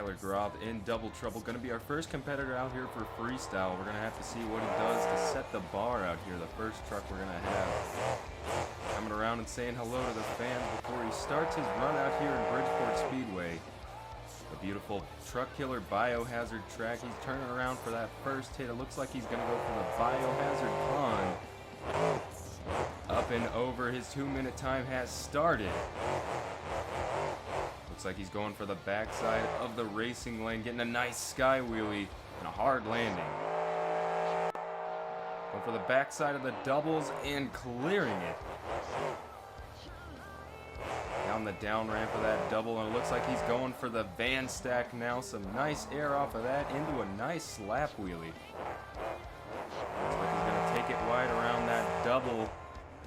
Tyler Groff in double trouble. Going to be our first competitor out here for freestyle. We're going to have to see what he does to set the bar out here. The first truck we're going to have coming around and saying hello to the fans before he starts his run out here in Bridgeport Speedway. A beautiful Truck Killer Biohazard track. He's turning around for that first hit. It looks like he's going to go for the Biohazard pond. Up and over. His 2-minute time has started. Looks like he's going for the backside of the racing lane, getting a nice sky wheelie and a hard landing. Going for the backside of the doubles and clearing it. Down the down ramp of that double, and it looks like he's going for the van stack now. Some nice air off of that into a nice slap wheelie. Looks like he's going to take it wide around that double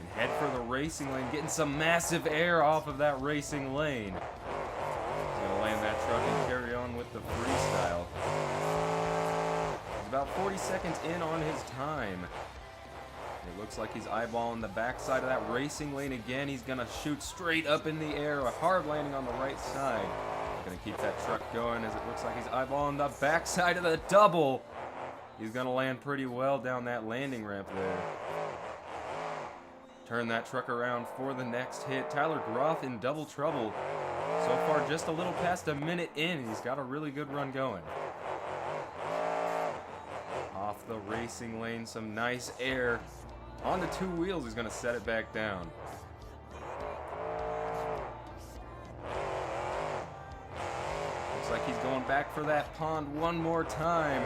and head for the racing lane, getting some massive air off of that racing lane. Land that truck and carry on with the freestyle. He's about 40 seconds in on his time. It looks like he's eyeballing the backside of that racing lane again. He's gonna shoot straight up in the air, a hard landing on the right side. Gonna keep that truck going as it looks like he's eyeballing the backside of the double. He's gonna land pretty well down that landing ramp there. Turn that truck around for the next hit. Tyler Groff in double trouble. So far, just a little past a minute in, he's got a really good run going. Off the racing lane, some nice air. On the 2 wheels, he's going to set it back down. Looks like he's going back for that pond one more time.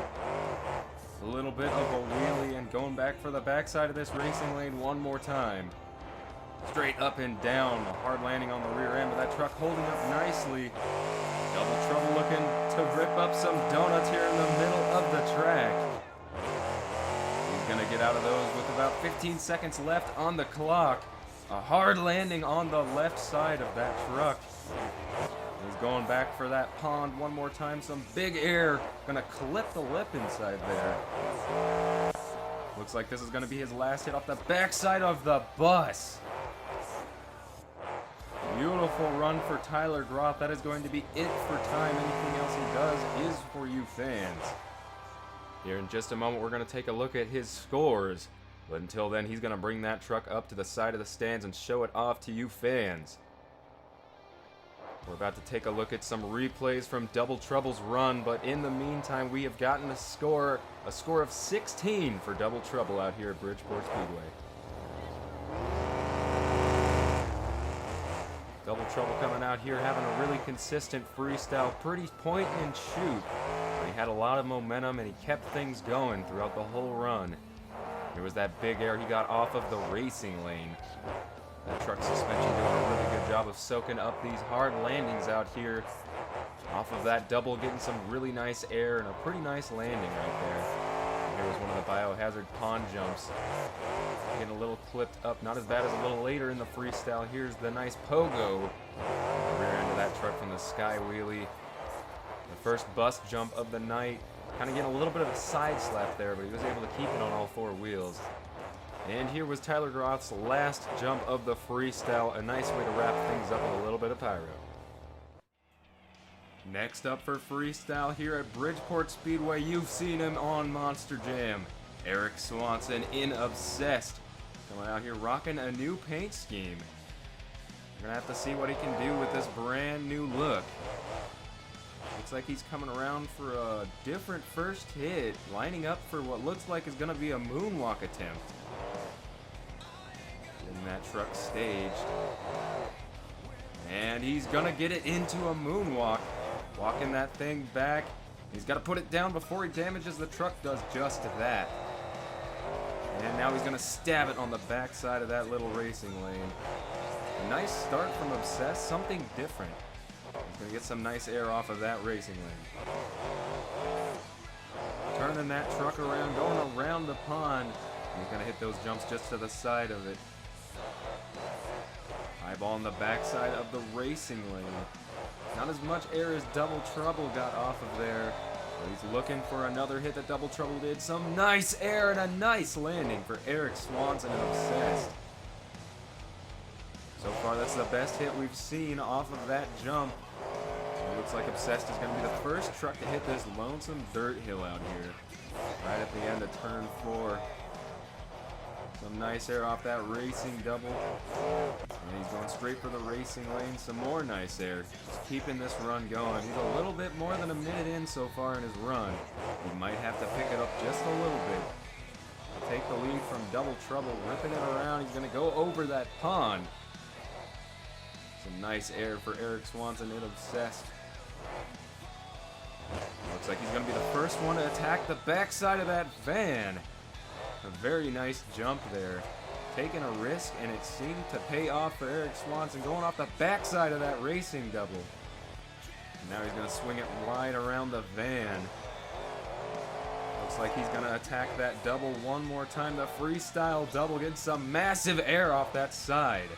A little bit of a wheelie and going back for the backside of this racing lane one more time. Straight up and down, a hard landing on the rear end of that truck, holding up nicely. Double trouble looking to rip up some donuts here in the middle of the track. He's gonna get out of those with about 15 seconds left on the clock. A hard landing on the left side of that truck. He's going back for that pond one more time, some big air, gonna clip the lip inside there. Looks like this is gonna be his last hit off the backside of the bus. Beautiful run for Tyler Groff. That is going to be it for time. Anything else he does is for you fans. Here in just a moment, we're going to take a look at his scores. But until then, he's going to bring that truck up to the side of the stands and show it off to you fans. We're about to take a look at some replays from Double Trouble's run, but in the meantime, we have gotten a score of 16 for Double Trouble out here at Bridgeport Speedway. Double Trouble coming out here having a really consistent freestyle, pretty point and shoot. But he had a lot of momentum and he kept things going throughout the whole run. There was that big air he got off of the racing lane. That truck suspension doing a really good job of soaking up these hard landings out here. Off of that double, getting some really nice air and a pretty nice landing right there. And here was one of the Biohazard pond jumps. Getting a little clipped up, not as bad as a little later in the freestyle. Here's the nice pogo. The rear end of that truck from the sky wheelie. The first bust jump of the night. Kind of getting a little bit of a side slap there, but he was able to keep it on all 4 wheels. And here was Tyler Groff's last jump of the freestyle. A nice way to wrap things up with a little bit of pyro. Next up for freestyle here at Bridgeport Speedway, you've seen him on Monster Jam. Eric Swanson in Obsessed. Coming out here rocking a new paint scheme. We're going to have to see what he can do with this brand new look. Looks like he's coming around for a different first hit, lining up for what looks like is going to be a moonwalk attempt. Getting that truck staged. And he's going to get it into a moonwalk. Walking that thing back. He's got to put it down before he damages the truck, does just that. And now he's going to stab it on the backside of that little racing lane. A nice start from Obsessed, something different. He's going to get some nice air off of that racing lane. Turning that truck around, going around the pond. He's going to hit those jumps just to the side of it. Eyeballing the backside of the racing lane. Not as much air as Double Trouble got off of there. But he's looking for another hit that Double Trouble did. Some nice air and a nice landing for Eric Swanson and Obsessed. So far, that's the best hit we've seen off of that jump. It Looks like Obsessed is going to be the first truck to hit this lonesome dirt hill out here. Right at the end of turn 4. Some nice air off that racing double. And he's going straight for the racing lane. Some more nice air. Just keeping this run going. He's a little bit more than a minute in so far in his run. He might have to pick it up just a little bit. Take the lead from Double Trouble, ripping it around. He's going to go over that pond. Some nice air for Eric Swanson in Obsessed. Looks like he's going to be the first one to attack the backside of that van. A very nice jump there. Taking a risk, and it seemed to pay off for Eric Swanson, going off the backside of that racing double. And now he's going to swing it wide around the van. Looks like he's going to attack that double one more time. The freestyle double, getting some massive air off that side.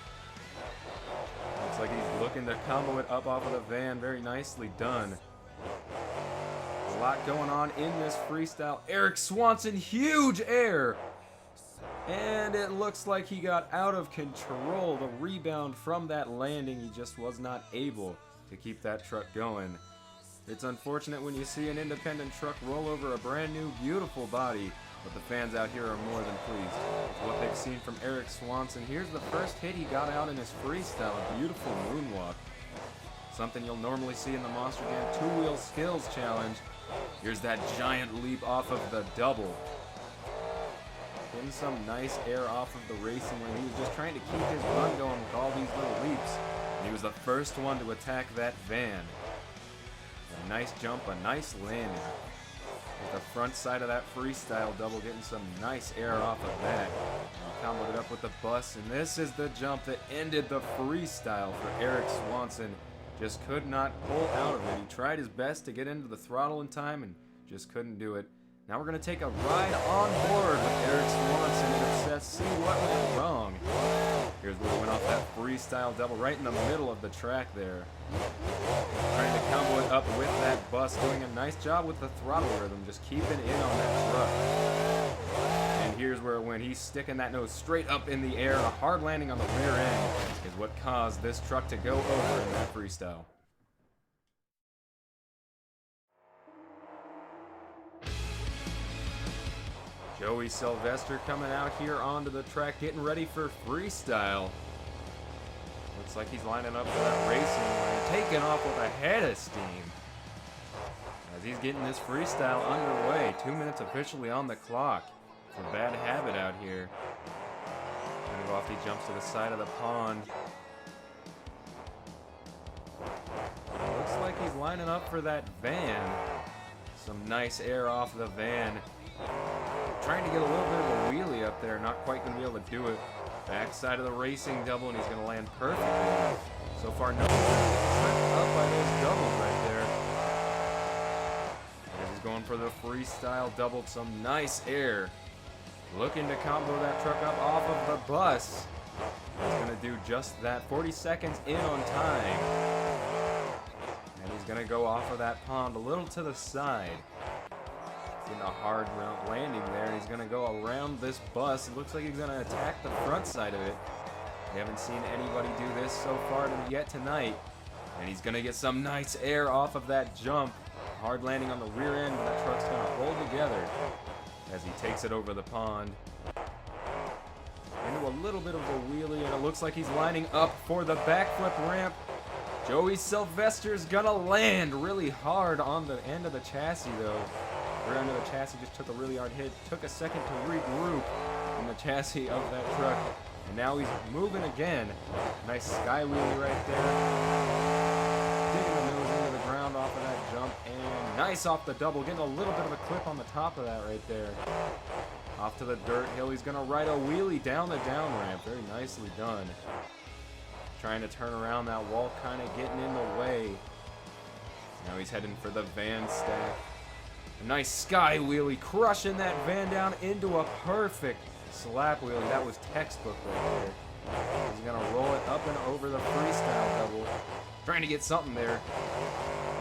Looks like he's looking to combo it up off of the van. Very nicely done. A lot going on in this freestyle. Eric Swanson, huge air. And it looks like he got out of control. The rebound from that landing, he just was not able to keep that truck going. It's unfortunate when you see an independent truck roll over a brand new, beautiful body, but the fans out here are more than pleased with what they've seen from Eric Swanson. Here's the first hit he got out in his freestyle, a beautiful moonwalk. Something you'll normally see in the Monster Jam 2-Wheel Skills Challenge. Here's that giant leap off of the double. Getting some nice air off of the racing lane. He was just trying to keep his run going with all these little leaps. And he was the first one to attack that van. A nice jump, a nice landing. With the front side of that freestyle double, getting some nice air off of that. And comboed it up with the bus, and this is the jump that ended the freestyle for Eric Swanson. Just could not pull out of it. He tried his best to get into the throttle in time and just couldn't do it. Now we're going to take a ride on board with Eric Swanson and Obsessed, see what went wrong. Here's where we went off that freestyle double right in the middle of the track there. Trying to combo it up with that bus, doing a nice job with the throttle rhythm, just keeping in on that truck. And here's where it went. He's sticking that nose straight up in the air. A hard landing on the rear end is what caused this truck to go over in that freestyle. Joey Sylvester coming out here onto the track, getting ready for freestyle. Looks like he's lining up for that racing lane, taking off with a head of steam. As he's getting this freestyle underway, 2 minutes officially on the clock. It's a bad habit out here. Gonna go off, he jumps to the side of the pond. Looks like he's lining up for that van. Some nice air off the van. Trying to get a little bit of a wheelie up there, not quite going to be able to do it. Backside of the racing double, and he's going to land perfectly. So far, no one's tripped up by those doubles right there. And he's going for the freestyle double, some nice air. Looking to combo that truck up off of the bus. He's going to do just that. 40 seconds in on time. And he's going to go off of that pond a little to the side. Getting a hard landing there. He's going to go around this bus. It looks like he's going to attack the front side of it. We haven't seen anybody do this so far yet tonight. And he's going to get some nice air off of that jump. Hard landing on the rear end, but that truck's going to hold together as he takes it over the pond. Into a little bit of a wheelie, and it looks like he's lining up for the backflip ramp. Joey Sylvester's going to land really hard on the end of the chassis, though. Rear end of the chassis just took a really hard hit. Took a second to regroup in the chassis of that truck. And now he's moving again. Nice sky wheelie right there. Digging the nose into the ground off of that jump. And nice off the double. Getting a little bit of a clip on the top of that right there. Off to the dirt hill. He's going to ride a wheelie down the down ramp. Very nicely done. Trying to turn around that wall. Kind of getting in the way. Now he's heading for the van stack. A nice sky wheelie, crushing that van down into a perfect slap wheelie. That was textbook right there. He's going to roll it up and over the freestyle double. Trying to get something there.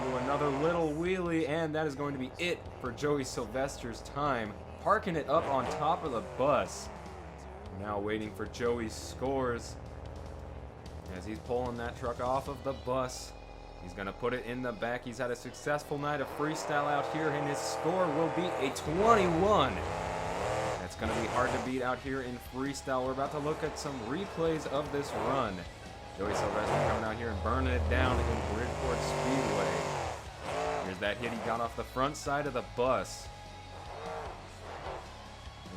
Do another little wheelie, and that is going to be it for Joey Sylvester's time. Parking it up on top of the bus. Now waiting for Joey's scores as he's pulling that truck off of the bus. He's going to put it in the back. He's had a successful night of freestyle out here, and his score will be a 21. That's going to be hard to beat out here in freestyle. We're about to look at some replays of this run. Joey Sylvester coming out here and burning it down in Bridgeport Speedway. Here's that hit he got off the front side of the bus.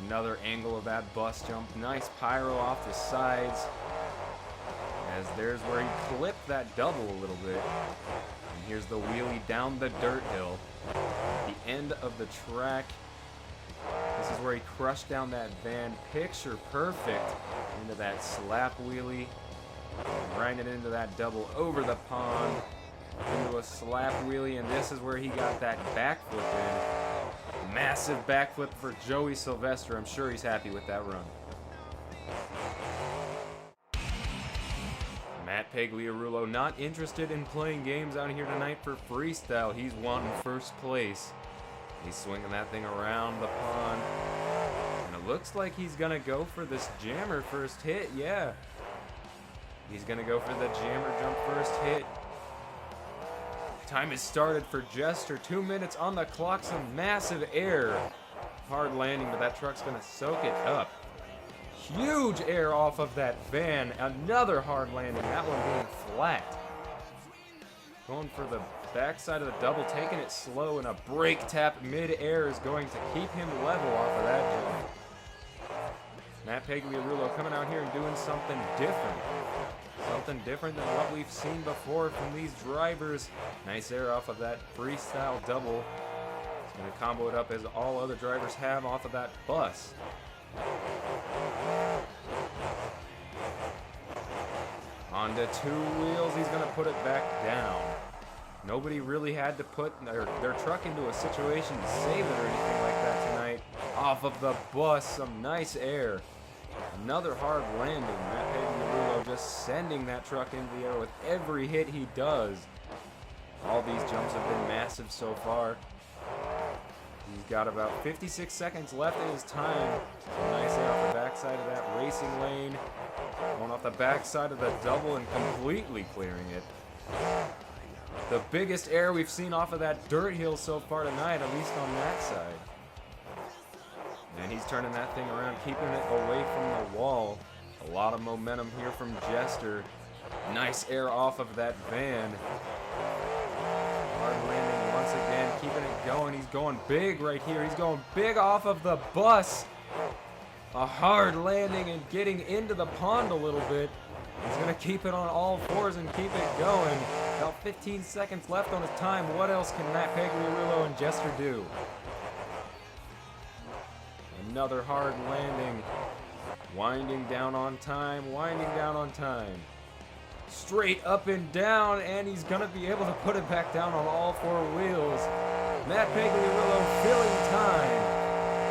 Another angle of that bus jump. Nice pyro off the sides. As there's where he clipped that double a little bit. And here's the wheelie down the dirt hill. The end of the track. This is where he crushed down that van. Picture perfect into that slap wheelie. Right it into that double over the pond. Into a slap wheelie. And this is where he got that backflip in. Massive backflip for Joey Sylvester. I'm sure he's happy with that run. Matt Pagliarulo not interested in playing games out here tonight for freestyle. He's wanting first place. He's swinging that thing around the pond. And it looks like he's going to go for this jammer first hit. Yeah. He's going to go for the jammer jump first hit. Time has started for Jester. 2 minutes on the clock. Some massive air. Hard landing, but that truck's going to soak it up. Huge air off of that van. Another hard landing. That one being flat. Going for the backside of the double. Taking it slow, and a brake tap mid-air is going to keep him level off of that jump. Matt Pagliarulo coming out here and doing something different. Something different than what we've seen before from these drivers. Nice air off of that freestyle double. He's going to combo it up as all other drivers have off of that bus. Onto 2 wheels, he's going to put it back down. Nobody really had to put their truck into a situation to save it or anything like that tonight. Off of the bus, some nice air. Another hard landing. Matt Pagliarulo just sending that truck into the air with every hit he does. All these jumps have been massive so far. He's got about 56 seconds left in his time. Nice air off the backside of that racing lane. Going off the backside of the double and completely clearing it. The biggest air we've seen off of that dirt hill so far tonight, at least on that side. And he's turning that thing around, keeping it away from the wall. A lot of momentum here from Jester. Nice air off of that van. Hard landing once again, keeping it going. He's going big right here. He's going big off of the bus. A hard landing and getting into the pond a little bit. He's going to keep it on all fours and keep it going. About 15 seconds left on his time. What else can Matt Pagliarulo and Jester do? Another hard landing. Winding down on time, winding down on time. Straight up and down, and he's going to be able to put it back down on all 4 wheels. Matt Pagliarulo filling time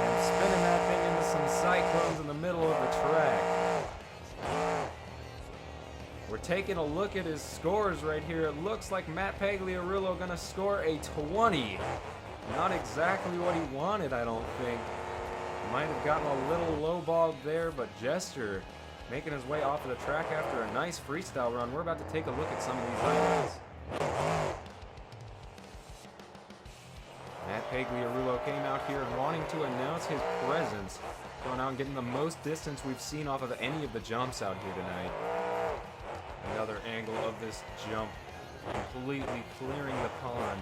and spinning that thing into some cyclones in the middle of the track. We're taking a look at his scores right here. It looks like Matt Pagliarulo going to score a 20. Not exactly what he wanted, I don't think. Might have gotten a little lowballed there, but Jester making his way off of the track after a nice freestyle run. We're about to take a look at some of these highlights. Matt Pagliarulo came out here wanting to announce his presence, going out and getting the most distance we've seen off of any of the jumps out here tonight. Another angle of this jump, completely clearing the pond.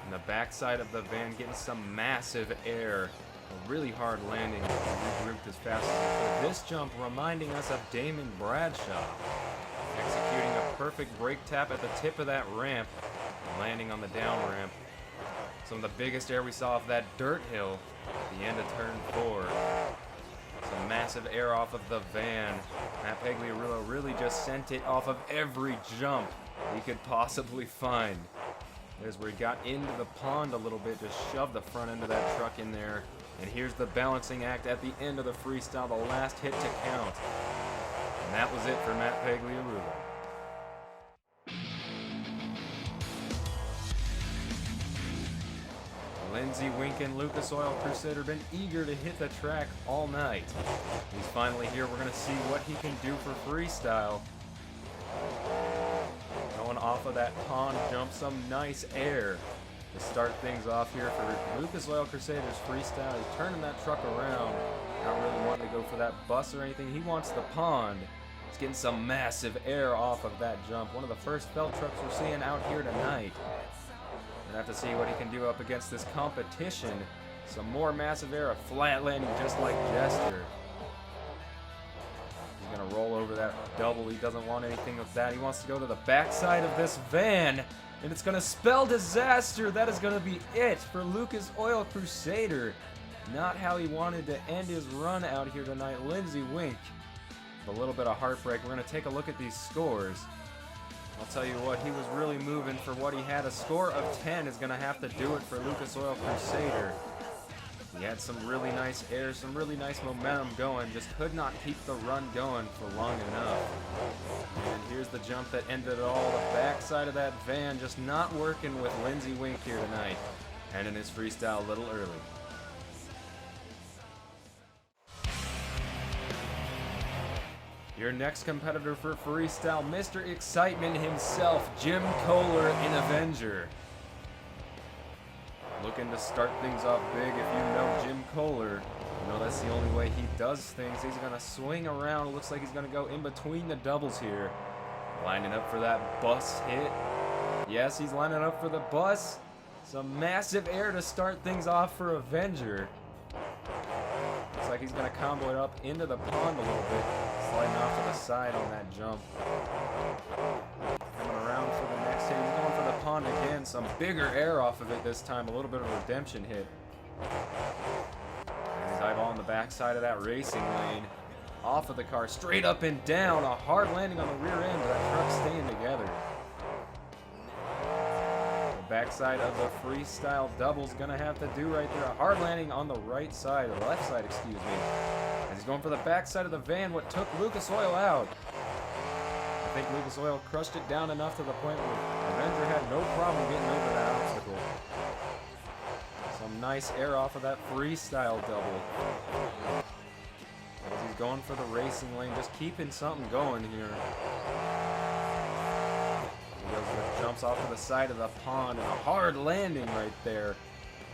And the backside of the van getting some massive air. A really hard landing, regrouped as fast as he could. This jump reminding us of Damon Bradshaw, executing a perfect brake tap at the tip of that ramp, landing on the down ramp. Some of the biggest air we saw off that dirt hill at the end of turn 4. Some massive air off of the van. Matt Pagliarulo really just sent it off of every jump he could possibly find. There's where he got into the pond a little bit, just shoved the front end of that truck in there. And here's the balancing act at the end of the freestyle, the last hit to count. And that was it for Matt Pagliarulo. Lindsey Wink and Lucas Oil Crusader been eager to hit the track all night. He's finally here. We're going to see what he can do for freestyle. Going off of that pond jump. Some nice air to start things off here for Lucas Oil Crusader's freestyle. He's turning that truck around, not really wanting to go for that bus or anything. He wants the pond. He's getting some massive air off of that jump. One of the first felt trucks we're seeing out here tonight. We're gonna have to see what he can do up against this competition. Some more massive air, a flat landing just like Jester. He's gonna roll over that double. He doesn't want anything with that. He wants to go to the backside of this van, and it's gonna spell disaster. That is gonna be it for Lucas Oil Crusader. Not how he wanted to end his run out here tonight. Lindsey Wink, a little bit of heartbreak. We're gonna take a look at these scores. I'll tell you what, he was really moving for what he had. A score of 10 is gonna have to do it for Lucas Oil Crusader. He had some really nice air, some really nice momentum going, just could not keep the run going for long enough. And here's the jump that ended it all. The backside of that van just not working with Lindsey Wink here tonight. Ending his freestyle a little early. Your next competitor for freestyle, Mr. Excitement himself, Jim Kohler in Avenger. Looking to start things off big. If you know Jim Kohler, you know that's the only way he does things. He's going to swing around. It looks like he's going to go in between the doubles here. Lining up for that bus hit. Yes, he's lining up for the bus. Some massive air to start things off for Avenger. Looks like he's going to combo it up into the pond a little bit. Sliding off to the side on that jump. Coming around for the next hit. He's going for the pond again. Some bigger air off of it this time. A little bit of a redemption hit. And he's eyeballing the backside of that racing lane. Off of the car. Straight up and down. A hard landing on the rear end. But that truck's staying together. The backside of the freestyle double's going to have to do right there. A hard landing on the right side. Or left side, excuse me. As he's going for the backside of the van. What took Lucas Oil out. I think Lucas Oil crushed it down enough to the point where Avenger had no problem getting over that obstacle. Some nice air off of that freestyle double. As he's going for the racing lane, just keeping something going here. He goes with jumps off to the side of the pond and a hard landing right there.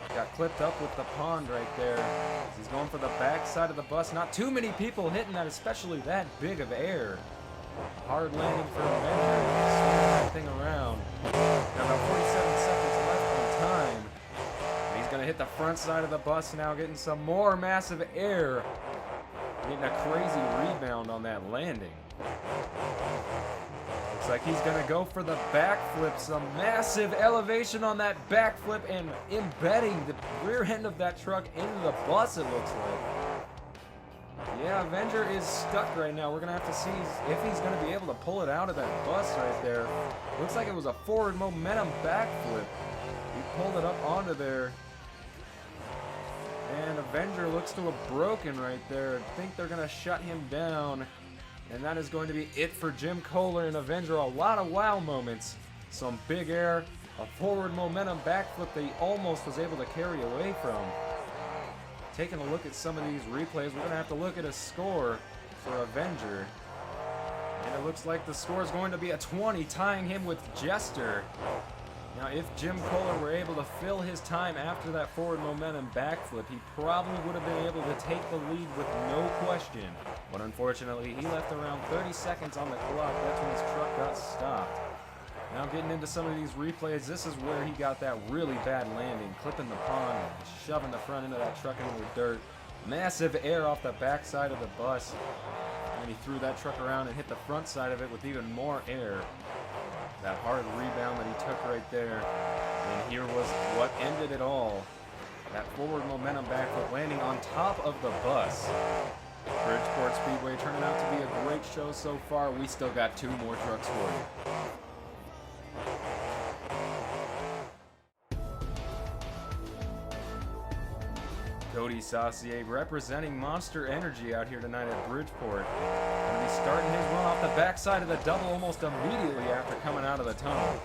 Got clipped up with the pond right there. As he's going for the backside of the bus. Not too many people hitting that, especially that big of air. Hard landing for Avenger. Swinging that thing around. Got about 47 seconds left on time. And he's going to hit the front side of the bus now, getting some more massive air. Getting a crazy rebound on that landing. Looks like he's going to go for the backflip. Some massive elevation on that backflip and embedding the rear end of that truck into the bus, it looks like. Yeah, Avenger is stuck right now. We're going to have to see if he's going to be able to pull it out of that bus right there. Looks like it was a forward momentum backflip. He pulled it up onto there. And Avenger looks to have broken right there. I think they're going to shut him down. And that is going to be it for Jim Kohler and Avenger. A lot of wow moments. Some big air, a forward momentum backflip that he almost was able to carry away from. Taking a look at some of these replays, we're going to have to look at a score for Avenger. And it looks like the score is going to be a 20, tying him with Jester. Now, if Jim Kohler were able to fill his time after that forward momentum backflip, he probably would have been able to take the lead with no question. But unfortunately, he left around 30 seconds on the clock. That's when his truck got stopped. Now getting into some of these replays, this is where he got that really bad landing, clipping the pond, shoving the front end of that truck into the dirt. Massive air off the backside of the bus. And he threw that truck around and hit the front side of it with even more air. That hard rebound that he took right there. And here was what ended it all. That forward momentum backflip landing on top of the bus. Bridgeport Speedway turning out to be a great show so far. We still got 2 more trucks for you. Cody Saucier representing Monster Energy out here tonight at Bridgeport. Going to be starting his run off the backside of the double almost immediately after coming out of the tunnel.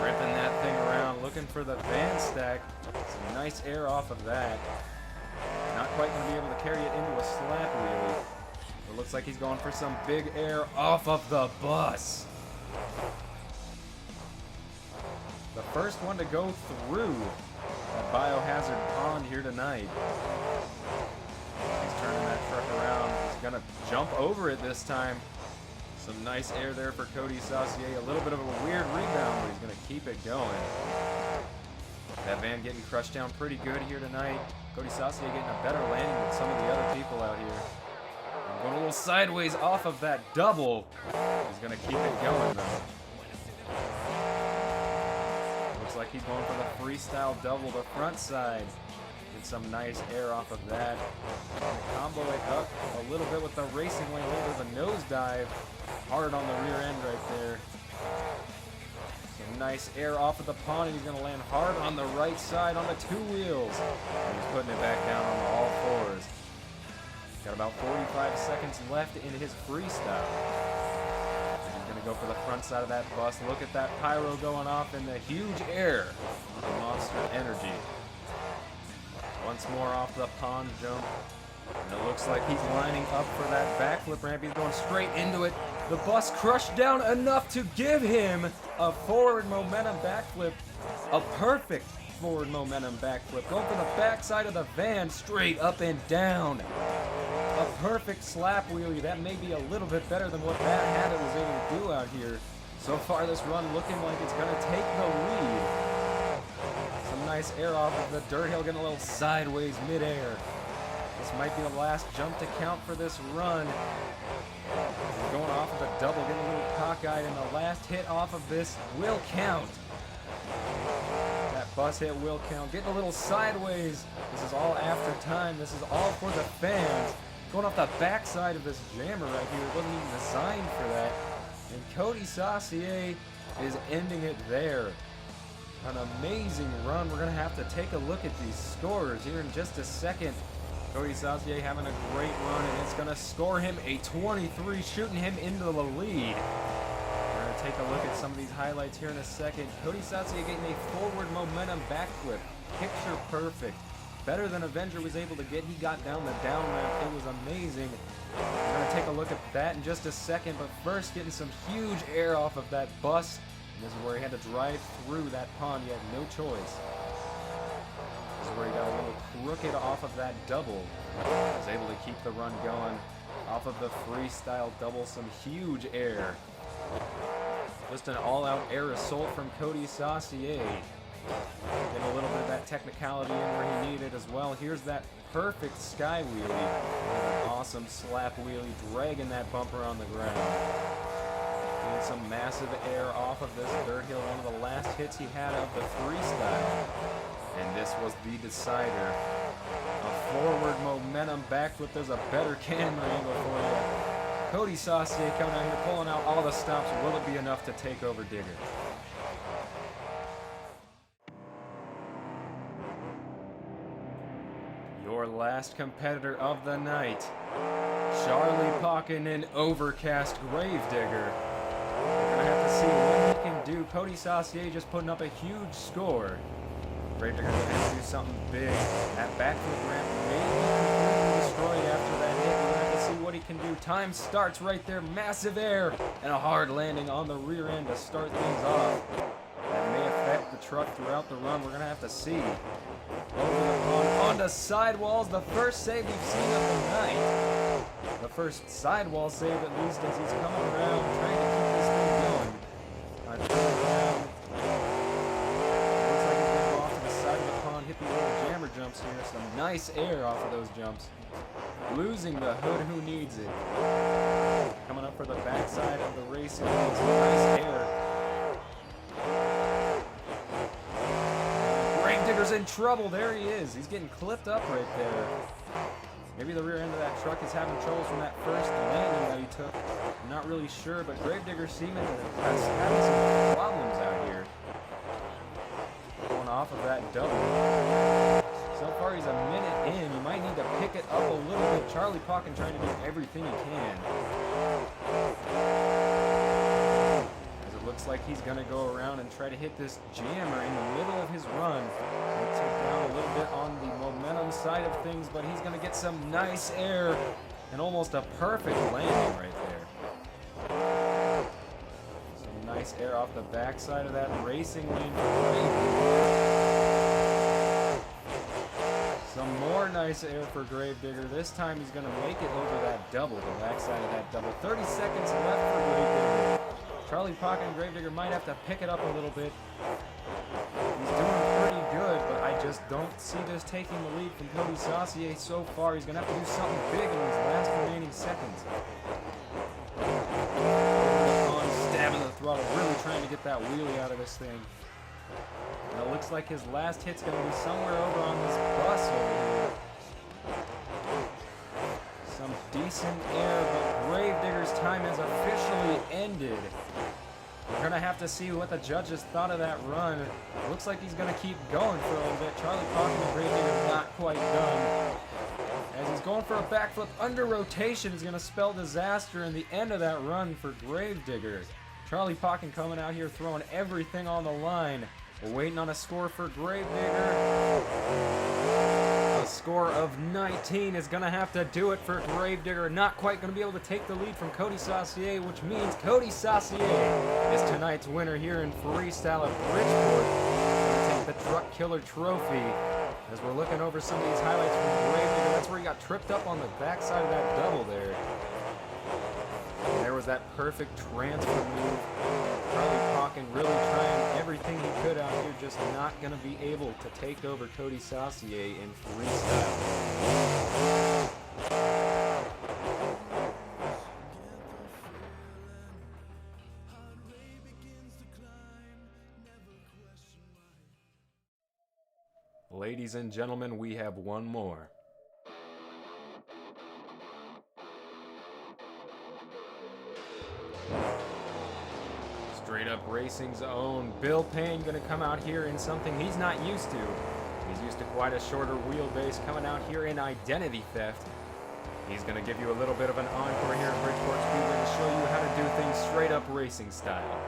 Ripping that thing around, looking for the van stack. Some nice air off of that. Not quite going to be able to carry it into a slap wheelie. It looks like he's going for some big air off of the bus. The first one to go through the biohazard pond here tonight. He's turning that truck around. He's going to jump over it this time. Some nice air there for Cody Saucier. A little bit of a weird rebound, but he's going to keep it going. That van getting crushed down pretty good here tonight. Cody Saucier getting a better landing than some of the other people out here. And going a little sideways off of that double. He's going to keep it going, though. Looks like he's going for the freestyle double, the front side. Get some nice air off of that. Combo it up a little bit with the racing lane, a little bit of a nosedive. Hard on the rear end right there. Some nice air off of the pond, and he's going to land hard on the right side on the two wheels. And he's putting it back down on all fours. Got about 45 seconds left in his freestyle. He's going to go for the front side of that bus. Look at that pyro going off in the huge air of Monster Energy. Once more off the pond jump. And it looks like he's lining up for that backflip ramp. He's going straight into it. The bus crushed down enough to give him a forward momentum backflip. A perfect forward momentum backflip. Going for the backside of the van, straight up and down. A perfect slap wheelie. That may be a little bit better than what Bad Habit was able to do out here. So far this run looking like it's going to take the lead. Some nice air off of the dirt hill, getting a little sideways midair. This might be the last jump to count for this run. He's going off of a double, getting a little cockeyed, and the last hit off of this will count. That bus hit will count. Getting a little sideways. This is all after time. This is all for the fans. Going off the backside of this jammer right here. It wasn't even designed for that. And Cody Saucier is ending it there. An amazing run. We're going to have to take a look at these scores here in just a second. Cody Saucier having a great run, and it's going to score him a 23, shooting him into the lead. We're going to take a look at some of these highlights here in a second. Cody Saucier getting a forward momentum backflip. Picture perfect. Better than Avenger was able to get. He got down the down ramp. It was amazing. We're going to take a look at that in just a second, but first getting some huge air off of that bus. And this is where he had to drive through that pond. He had no choice. This is where he got a little crooked off of that double. Was able to keep the run going. Off of the freestyle double, some huge air. Just an all-out air assault from Cody Saucier. Getting a little bit of that technicality in where he needed as well. Here's that perfect sky wheelie. An awesome slap wheelie, dragging that bumper on the ground. Getting some massive air off of this dirt hill. One of the last hits he had of the freestyle. And this was the decider. A forward momentum backflip. There's a better camera angle for you. Cody Saucier coming out here, pulling out all the stops. Will it be enough to take over Digger? Your last competitor of the night, Charlie Pocken in Overcast Gravedigger. We're going to have to see what he can do. Cody Saucier just putting up a huge score. Gravedigger going to have to do something big. That backflip ramp may be completely destroyed after that hit. We're going to have to see what he can do. Time starts right there. Massive air and a hard landing on the rear end to start things off. That may affect the truck throughout the run. We're going to have to see. Over the pond, onto sidewalls. The first save we've seen of the night. The first sidewall save, at least, as he's coming around, trying to keep this thing going. Turn around. Looks like he's going to go off to the side of the pond, hit the little jammer jumps here. Some nice air off of those jumps. Losing the hood who needs it. Coming up for the backside of the racing. Some nice air. Gravedigger's in trouble. There he is. He's getting clipped up right there. Maybe the rear end of that truck is having troubles from that first landing that he took. I'm not really sure, but Gravedigger seeming to have having some problems out here. Going off of that double. So far he's a minute in. You might need to pick it up a little bit. Charlie Pocken trying to do everything he can. Looks like he's going to go around and try to hit this jammer in the middle of his run. He'll take down a little bit on the momentum side of things, but he's going to get some nice air And almost a perfect landing right there. Some nice air off the backside of that racing lane for Gravedigger. Some more nice air for Gravedigger. This time he's going to make it over that double, the backside of that double. 30 seconds left for Gravedigger. Charlie Pocket and Gravedigger might have to pick it up a little bit. He's doing pretty good, but I just don't see this taking the lead from Cody Saucier so far. He's going to have to do something big in these last remaining seconds. Stabbing the throttle, really trying to get that wheelie out of this thing. And it looks like his last hit's going to be somewhere over on this bus over here. Some decent air, but Gravedigger's time has officially ended. We're going to have to see what the judges thought of that run. It looks like he's going to keep going for a little bit. Charlie Pocket and Gravedigger not quite done. As he's going for a backflip under rotation is going to spell disaster in the end of that run for Gravedigger. Charlie Pocket coming out here throwing everything on the line. We're waiting on a score for Gravedigger. A score of 19 is going to have to do it for Gravedigger. Not quite going to be able to take the lead from Cody Saucier, which means Cody Saucier is tonight's winner here in freestyle at Bridgeport. Going to take the Truck Killer trophy. As we're looking over some of these highlights from Gravedigger, that's where he got tripped up on the backside of that double there. And there was that perfect transfer move. Charlie Pocket really trying everything he could out here, just not going to be able to take over Cody Saucier in freestyle. Ladies and gentlemen, we have one more. Straight up racing's own Bill Payne going to come out here in something he's not used to. He's used to quite a shorter wheelbase, coming out here in identity theft. He's going to give you a little bit of an encore here at Bridgeport Speedway to show you how to do things straight up racing style.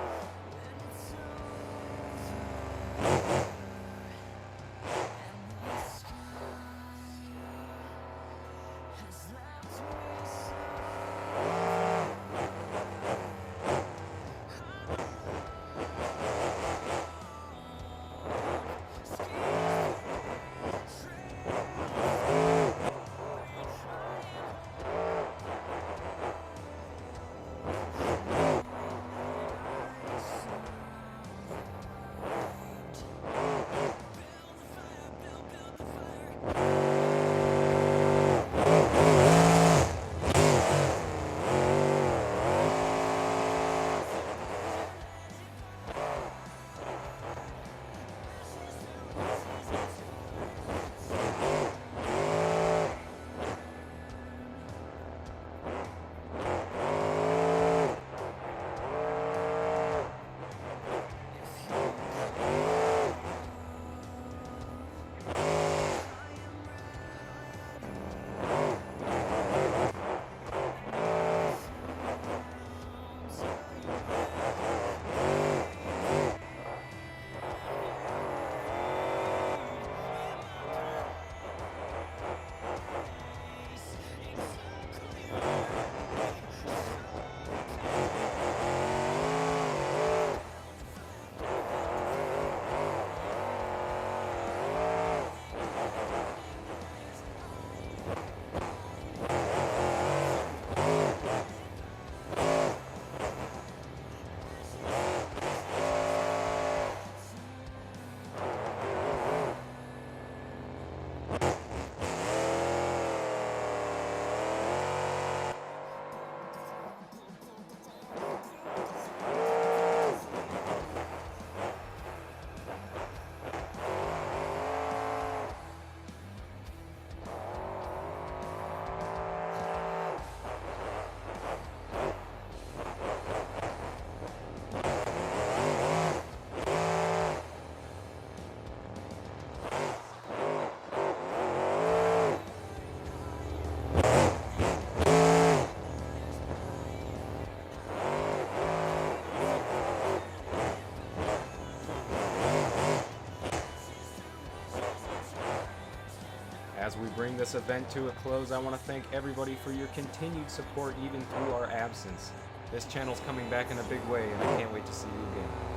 As we bring this event to a close, I want to thank everybody for your continued support even through our absence. This channel's coming back in a big way, and I can't wait to see you again.